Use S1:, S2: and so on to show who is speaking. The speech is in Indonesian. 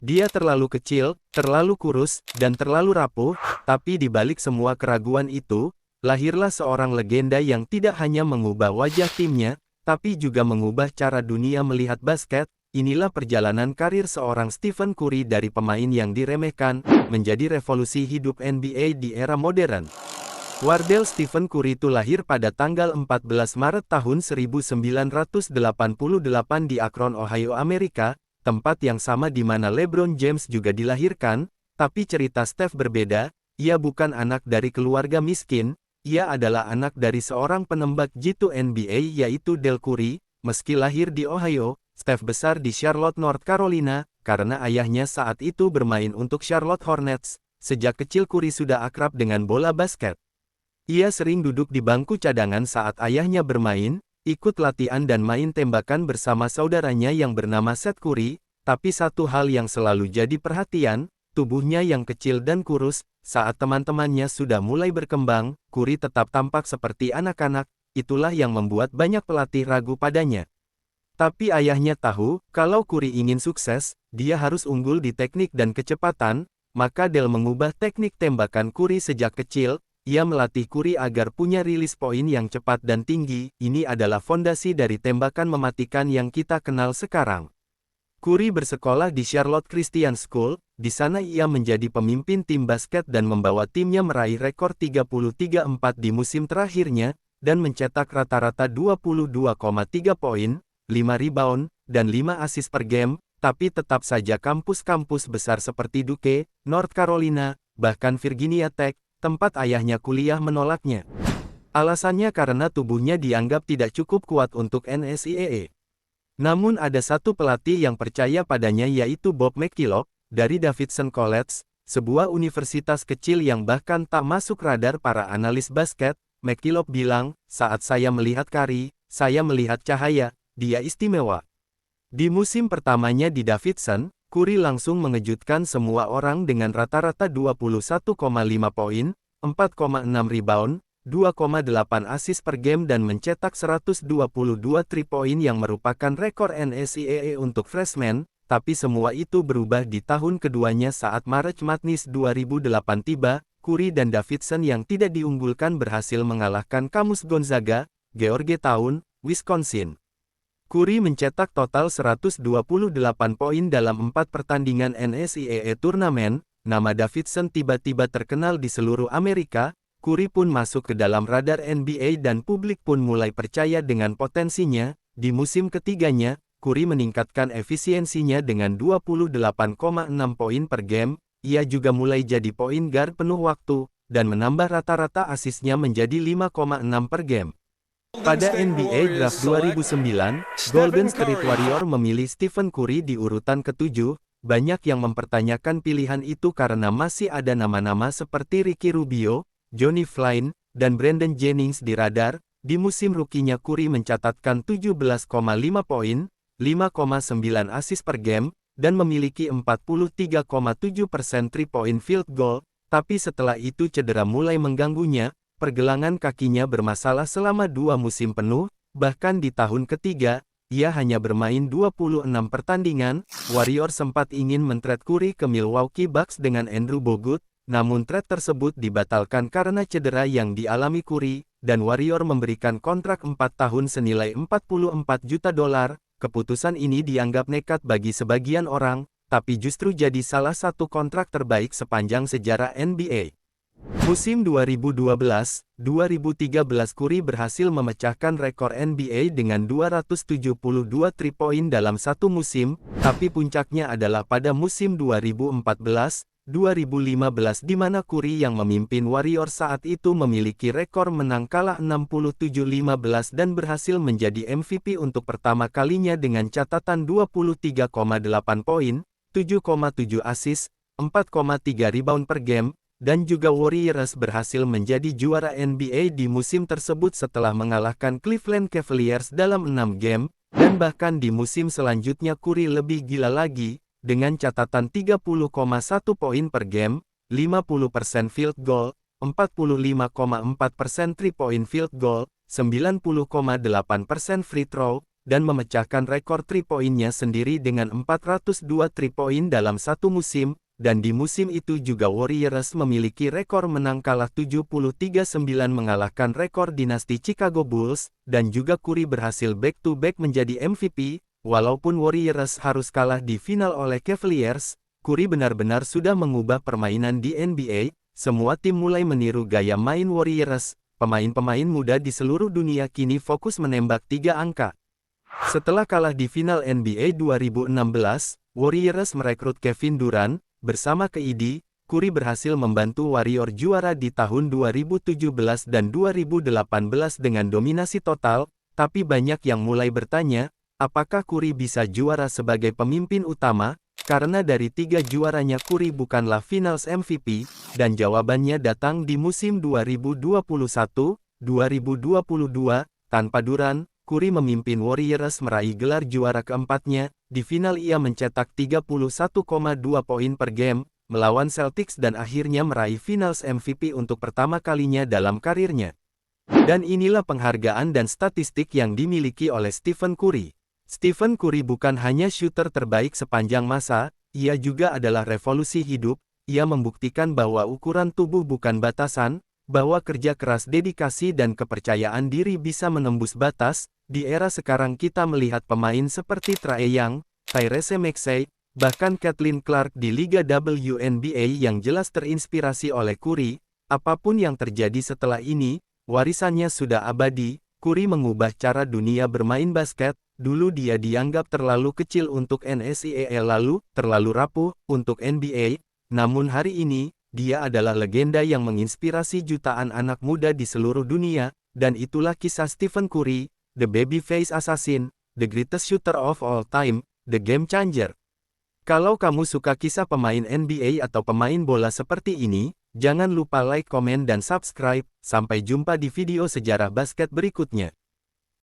S1: Dia terlalu kecil, terlalu kurus, dan terlalu rapuh, tapi di balik semua keraguan itu, lahirlah seorang legenda yang tidak hanya mengubah wajah timnya, tapi juga mengubah cara dunia melihat basket. Inilah perjalanan karir seorang Stephen Curry dari pemain yang diremehkan, menjadi revolusi hidup NBA di era modern. Wardell Stephen Curry itu lahir pada tanggal 14 Maret tahun 1988 di Akron, Ohio, Amerika, tempat yang sama di mana LeBron James juga dilahirkan, tapi cerita Steph berbeda. Ia bukan anak dari keluarga miskin, ia adalah anak dari seorang penembak jitu NBA yaitu Del Curry. Meski lahir di Ohio, Steph besar di Charlotte, North Carolina, karena ayahnya saat itu bermain untuk Charlotte Hornets. Sejak kecil Curry sudah akrab dengan bola basket. Ia sering duduk di bangku cadangan saat ayahnya bermain, ikut latihan dan main tembakan bersama saudaranya yang bernama Seth Curry, tapi satu hal yang selalu jadi perhatian, tubuhnya yang kecil dan kurus. Saat teman-temannya sudah mulai berkembang, Curry tetap tampak seperti anak-anak. Itulah yang membuat banyak pelatih ragu padanya. Tapi ayahnya tahu, kalau Curry ingin sukses, dia harus unggul di teknik dan kecepatan, maka Del mengubah teknik tembakan Curry sejak kecil. Ia melatih Curry agar punya rilis poin yang cepat dan tinggi. Ini adalah fondasi dari tembakan mematikan yang kita kenal sekarang. Curry bersekolah di Charlotte Christian School, di sana ia menjadi pemimpin tim basket dan membawa timnya meraih rekor 33-4 di musim terakhirnya, dan mencetak rata-rata 22,3 poin, 5 rebound, dan 5 assist per game, tapi tetap saja kampus-kampus besar seperti Duke, North Carolina, bahkan Virginia Tech, tempat ayahnya kuliah menolaknya. Alasannya karena tubuhnya dianggap tidak cukup kuat untuk NCAA. Namun ada satu pelatih yang percaya padanya yaitu Bob McKillop, dari Davidson College, sebuah universitas kecil yang bahkan tak masuk radar para analis basket. McKillop bilang, "Saat saya melihat Curry, saya melihat cahaya, dia istimewa." Di musim pertamanya di Davidson, Curry langsung mengejutkan semua orang dengan rata-rata 21,5 poin, 4,6 rebound, 2,8 assist per game dan mencetak 122 3 poin yang merupakan rekor NCAA untuk freshman, tapi semua itu berubah di tahun keduanya saat March Madness 2008 tiba. Curry dan Davidson yang tidak diunggulkan berhasil mengalahkan Camus Gonzaga, Georgetown, Wisconsin. Curry mencetak total 128 poin dalam 4 pertandingan NCAA turnamen. Nama Davidson tiba-tiba terkenal di seluruh Amerika. Curry pun masuk ke dalam radar NBA dan publik pun mulai percaya dengan potensinya. Di musim ketiganya, Curry meningkatkan efisiensinya dengan 28,6 poin per game. Ia juga mulai jadi point guard penuh waktu, dan menambah rata-rata asisnya menjadi 5,6 per game. Pada NBA Draft 2009, Golden State Warriors memilih Stephen Curry di urutan ke-7. Banyak yang mempertanyakan pilihan itu karena masih ada nama-nama seperti Ricky Rubio, Johnny Flynn, dan Brandon Jennings di radar. Di musim rukinya Curry mencatatkan 17,5 poin, 5,9 assist per game, dan memiliki 43,7% 3-point field goal, tapi setelah itu cedera mulai mengganggunya. Pergelangan kakinya bermasalah selama 2 musim penuh, bahkan di tahun ketiga, ia hanya bermain 26 pertandingan. Warriors sempat ingin men-trade Curry ke Milwaukee Bucks dengan Andrew Bogut, namun trade tersebut dibatalkan karena cedera yang dialami Curry, dan Warriors memberikan kontrak 4 tahun senilai $44 juta. Keputusan ini dianggap nekat bagi sebagian orang, tapi justru jadi salah satu kontrak terbaik sepanjang sejarah NBA. Musim 2012-2013 Curry berhasil memecahkan rekor NBA dengan 272 3 poin dalam satu musim, tapi puncaknya adalah pada musim 2014-2015 di mana Curry yang memimpin Warriors saat itu memiliki rekor menang kalah 67-15 dan berhasil menjadi MVP untuk pertama kalinya dengan catatan 23,8 poin, 7,7 assist, 4,3 rebound per game, dan juga Warriors berhasil menjadi juara NBA di musim tersebut setelah mengalahkan Cleveland Cavaliers dalam 6 game, dan bahkan di musim selanjutnya Curry lebih gila lagi, dengan catatan 30,1 poin per game, 50% field goal, 45,4% 3-point field goal, 90,8% free throw, dan memecahkan rekor 3-poinnya sendiri dengan 402 3-point dalam satu musim, dan di musim itu juga Warriors memiliki rekor menang kalah 73-9 mengalahkan rekor dinasti Chicago Bulls, dan juga Curry berhasil back-to-back menjadi MVP, walaupun Warriors harus kalah di final oleh Cavaliers. Curry benar-benar sudah mengubah permainan di NBA, semua tim mulai meniru gaya main Warriors, pemain-pemain muda di seluruh dunia kini fokus menembak 3 angka. Setelah kalah di final NBA 2016, Warriors merekrut Kevin Durant. Bersama KD, Curry berhasil membantu Warrior juara di tahun 2017 dan 2018 dengan dominasi total, tapi banyak yang mulai bertanya, apakah Curry bisa juara sebagai pemimpin utama? Karena dari 3 juaranya Curry bukanlah Finals MVP, dan jawabannya datang di musim 2021-2022, tanpa Durant, Curry memimpin Warriors meraih gelar juara keempatnya. Di final ia mencetak 31,2 poin per game, melawan Celtics dan akhirnya meraih Finals MVP untuk pertama kalinya dalam karirnya. Dan inilah penghargaan dan statistik yang dimiliki oleh Stephen Curry. Stephen Curry bukan hanya shooter terbaik sepanjang masa, ia juga adalah revolusi hidup. Ia membuktikan bahwa ukuran tubuh bukan batasan, bahwa kerja keras, dedikasi dan kepercayaan diri bisa menembus batas. Di era sekarang kita melihat pemain seperti Trae Young, Tyrese Maxey, bahkan Caitlin Clark di Liga WNBA yang jelas terinspirasi oleh Curry. Apapun yang terjadi setelah ini, warisannya sudah abadi. Curry mengubah cara dunia bermain basket. Dulu dia dianggap terlalu kecil untuk NCAA, lalu terlalu rapuh untuk NBA. Namun hari ini, dia adalah legenda yang menginspirasi jutaan anak muda di seluruh dunia. Dan itulah kisah Stephen Curry, the babyface assassin, the greatest shooter of all time, the game changer. Kalau kamu suka kisah pemain NBA atau pemain bola seperti ini, jangan lupa like, komen dan subscribe. Sampai jumpa di video sejarah basket berikutnya.